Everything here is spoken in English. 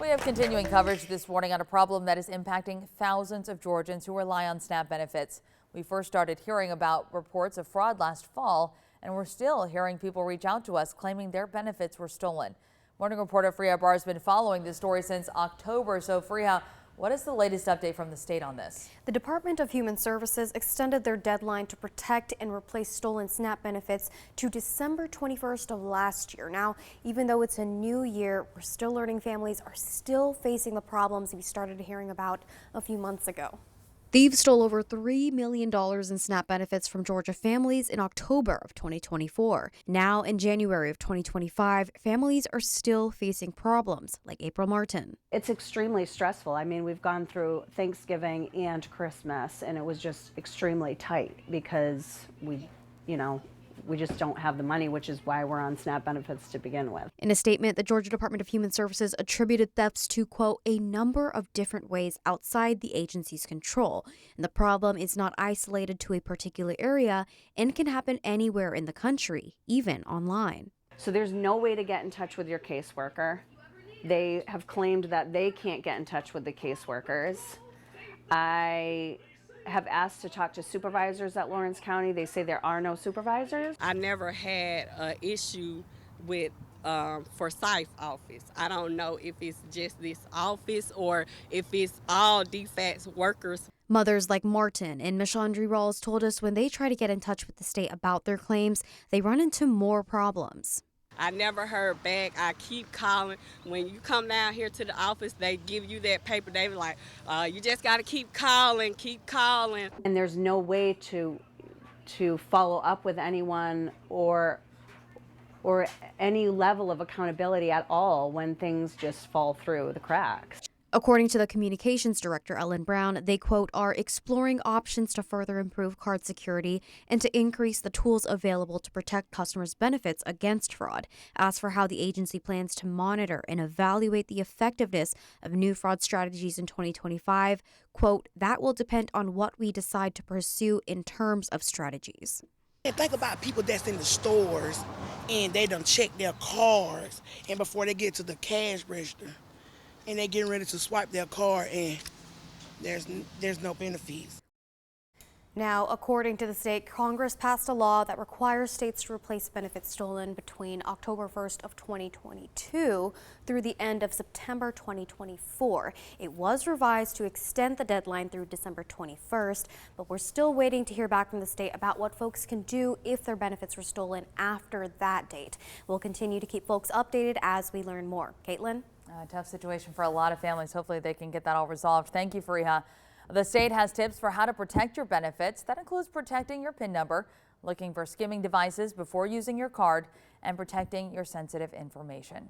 We have continuing coverage this morning on a problem that is impacting thousands of Georgians who rely on SNAP benefits. We first started hearing about reports of fraud last fall, and we're still hearing people reach out to us claiming their benefits were stolen. Morning reporter Freya Barr has been following this story since October. So Freya, what is the latest update from the state on this? The Department of Human Services extended their deadline to protect and replace stolen SNAP benefits to December 21st of last year. Now, even though it's a new year, we're still learning families are still facing the problems we started hearing about a few months ago. Thieves stole over $3 million in SNAP benefits from Georgia families in October of 2024. Now, in January of 2025, families are still facing problems, like April Martin. It's extremely stressful. I mean, we've gone through Thanksgiving and Christmas, and it was just extremely tight because we just don't have the money, which is why we're on SNAP benefits to begin with. In a statement, the Georgia Department of Human Services attributed thefts to, quote, a number of different ways outside the agency's control. And the problem is not isolated to a particular area and can happen anywhere in the country, even online. So there's no way to get in touch with your caseworker. They have claimed that they can't get in touch with the caseworkers. I have asked to talk to supervisors at Lawrence County. They say there are no supervisors. I never had an issue with Forsyth office. I don't know if it's just this office or if it's all DFACS workers. Mothers like Martin and Mishandri Rawls told us when they try to get in touch with the state about their claims, they run into more problems. I never heard back. I keep calling. When you come down here to the office, they give you that paper. They were like, you just got to keep calling, keep calling. And there's no way to follow up with anyone or any level of accountability at all when things just fall through the cracks. According to the communications director, Ellen Brown, they, quote, are exploring options to further improve card security and to increase the tools available to protect customers' benefits against fraud. As for how the agency plans to monitor and evaluate the effectiveness of new fraud strategies in 2025, quote, that will depend on what we decide to pursue in terms of strategies. And think about people that's in the stores and they done check their cards and before they get to the cash register and they getting ready to swipe their card and there's no benefits. Now, according to the state, Congress passed a law that requires states to replace benefits stolen between October 1st of 2022 through the end of September 2024. It was revised to extend the deadline through December 21st, but we're still waiting to hear back from the state about what folks can do if their benefits were stolen after that date. We'll continue to keep folks updated as we learn more. Caitlin? Tough situation for a lot of families. Hopefully they can get that all resolved. Thank you, Freya. The state has tips for how to protect your benefits. That includes protecting your PIN number, looking for skimming devices before using your card, and protecting your sensitive information.